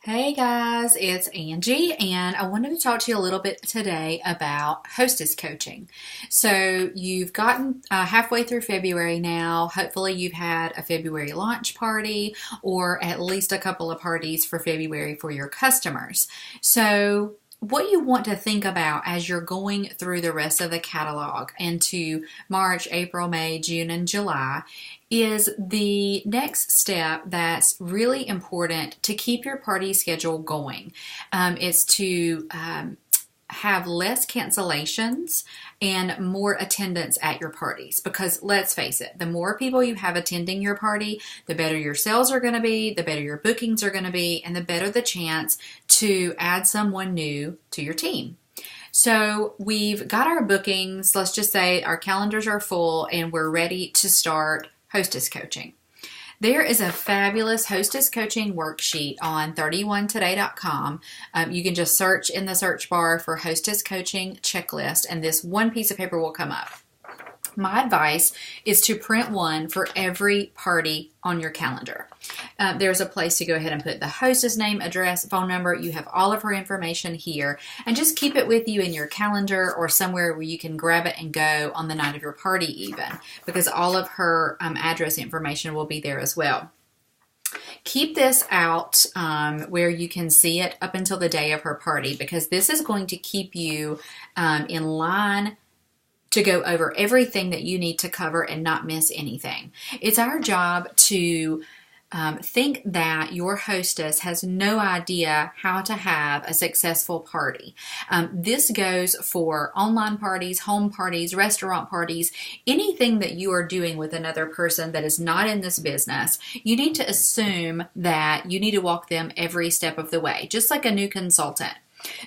Hey guys, it's Angie, and I wanted to talk to you a little bit today about hostess coaching. So, you've gotten halfway through February now. Hopefully, you've had a February launch party or at least a couple of parties for February for your customers. So, what you want to think about as you're going through the rest of the catalog into March, April, May, June, and July is the next step that's really important to keep your party schedule going. It's to have less cancellations and more attendance at your parties, because let's face it, the more people you have attending your party, the better your sales are going to be, the better your bookings are going to be, and the better the chance to add someone new to your team. So we've got our bookings, let's just say our calendars are full and we're ready to start hostess coaching. There is a fabulous hostess coaching worksheet on 31today.com. You can just search in the search bar for hostess coaching checklist, and this one piece of paper will come up. My advice is to print one for every party on your calendar. There's a place to go ahead and put the hostess name, address, phone number. You have all of her information here, and just keep it with you in your calendar or somewhere where you can grab it and go on the night of your party even, because all of her address information will be there as well. Keep this out where you can see it up until the day of her party, because this is going to keep you in line to go over everything that you need to cover and not miss anything. It's our job to think that your hostess has no idea how to have a successful party. This goes for online parties, home parties, restaurant parties, anything that you are doing with another person that is not in this business. You need to assume that you need to walk them every step of the way, just like a new consultant.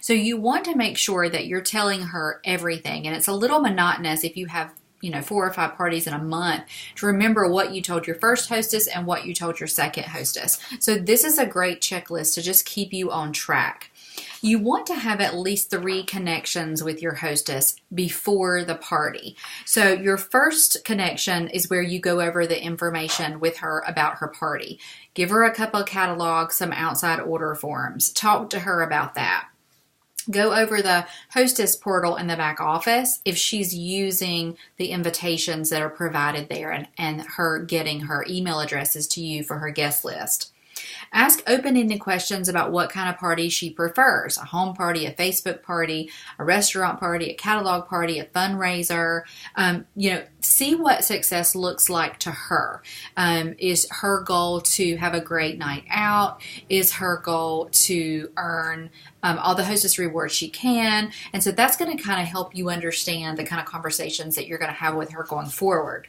So you want to make sure that you're telling her everything, and it's a little monotonous if you have 4 or 5 parties in a month to remember what you told your first hostess and what you told your second hostess. So this is a great checklist to just keep you on track. You want to have at least 3 connections with your hostess before the party. So your first connection is where you go over the information with her about her party. Give her a couple of catalogs, some outside order forms. Talk to her about that. Go over the hostess portal in the back office if she's using the invitations that are provided there and her getting her email addresses to you for her guest list. Ask open-ended questions about what kind of party she prefers. A home party, a Facebook party, a restaurant party, a catalog party, a fundraiser. See what success looks like to her. Is her goal to have a great night out? Is her goal to earn all the hostess rewards she can? And so that's going to kind of help you understand the kind of conversations that you're going to have with her going forward.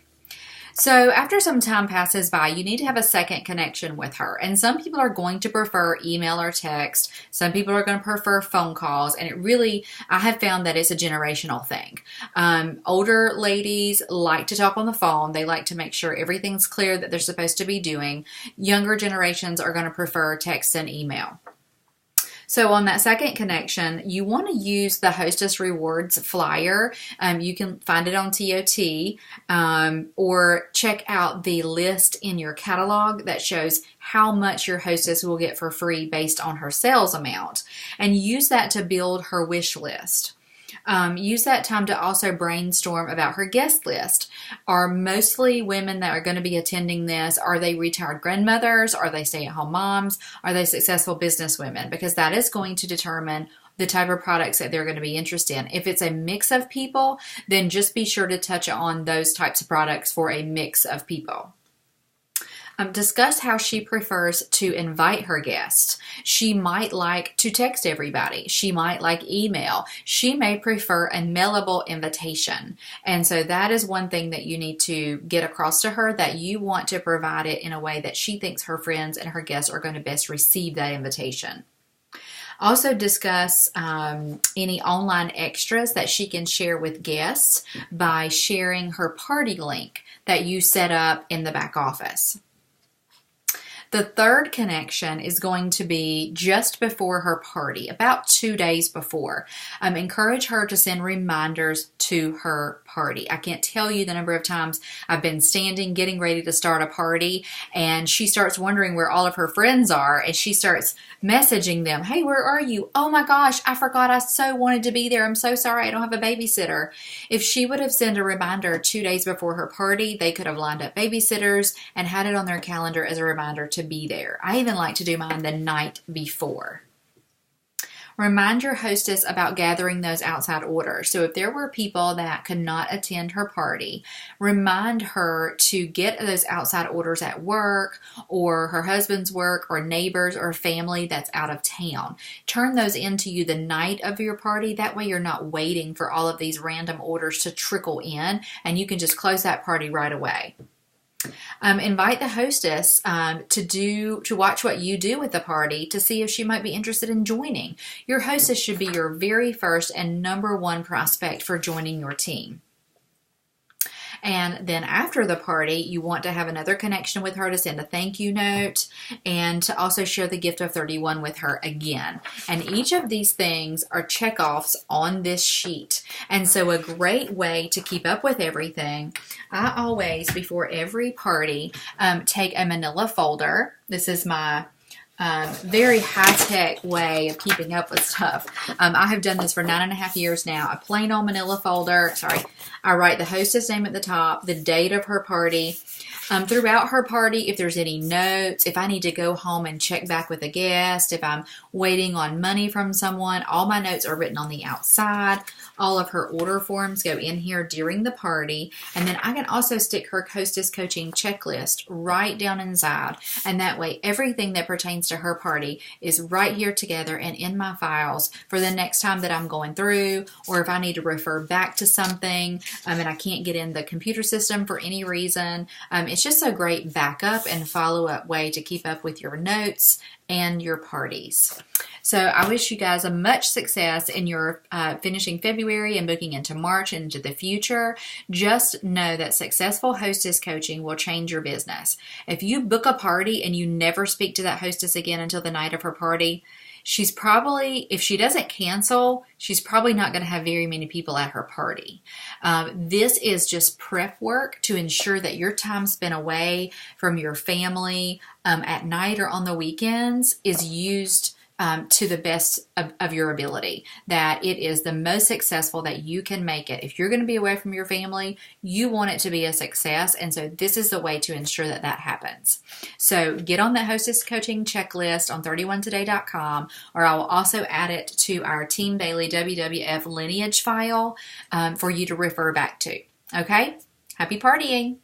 So after some time passes by, you need to have a second connection with her. And some people are going to prefer email or text. Some people are going to prefer phone calls. And I have found that it's a generational thing. Older ladies like to talk on the phone. They like to make sure everything's clear that they're supposed to be doing. Younger generations are going to prefer text and email. So on that second connection, you want to use the Hostess Rewards flyer. You can find it on TOT or check out the list in your catalog that shows how much your hostess will get for free based on her sales amount, and use that to build her wish list. Use that time to also brainstorm about her guest list. Are mostly women that are going to be attending this, are they retired grandmothers? Are they stay-at-home moms? Are they successful business women? Because that is going to determine the type of products that they're going to be interested in. If it's a mix of people, then just be sure to touch on those types of products for a mix of people. Discuss how she prefers to invite her guests. She might like to text everybody. She might like email. She may prefer a mailable invitation. And so that is one thing that you need to get across to her, that you want to provide it in a way that she thinks her friends and her guests are going to best receive that invitation. Also discuss any online extras that she can share with guests by sharing her party link that you set up in the back office. The third connection is going to be just before her party, about 2 days before. Encourage her to send reminders to her party. I can't tell you the number of times I've been standing, getting ready to start a party, and she starts wondering where all of her friends are, and she starts messaging them, hey, where are you? Oh my gosh, I forgot, I so wanted to be there. I'm so sorry, I don't have a babysitter. If she would have sent a reminder 2 days before her party, they could have lined up babysitters and had it on their calendar as a reminder to be there. I even like to do mine the night before. Remind your hostess about gathering those outside orders. So if there were people that could not attend her party, remind her to get those outside orders at work or her husband's work or neighbors or family that's out of town. Turn those into you the night of your party. That way you're not waiting for all of these random orders to trickle in, and you can just close that party right away. Invite the hostess to watch what you do with the party to see if she might be interested in joining. Your hostess should be your very first and number one prospect for joining your team. And then after the party, you want to have another connection with her to send a thank you note and to also share the gift of 31 with her again. And each of these things are checkoffs on this sheet. And so a great way to keep up with everything, I always, before every party, take a manila folder. This is my very high-tech way of keeping up with stuff. I have done this for 9.5 years now. A plain old manila folder. I write the hostess name at the top, the date of her party. Throughout her party, if there's any notes, if I need to go home and check back with a guest, if I'm waiting on money from someone, all my notes are written on the outside. All of her order forms go in here during the party. And then I can also stick her Hostess Coaching Checklist right down inside. And that way, everything that pertains to her party is right here together and in my files for the next time that I'm going through, or if I need to refer back to something and I can't get in the computer system for any reason. It's just a great backup and follow-up way to keep up with your notes and your parties. So I wish you guys a much success in your finishing February and booking into March and into the future. Just know that successful hostess coaching will change your business. If you book a party and you never speak to that hostess again until the night of her party, she's probably, if she doesn't cancel, she's probably not going to have very many people at her party. This is just prep work to ensure that your time spent away from your family at night or on the weekends is used to the best of your ability, that it is the most successful that you can make it. If you're going to be away from your family, you want it to be a success, and so this is the way to ensure that that happens. So get on the Hostess Coaching Checklist on 31today.com, or I will also add it to our Team Daily WWF lineage file for you to refer back to. Okay? Happy partying!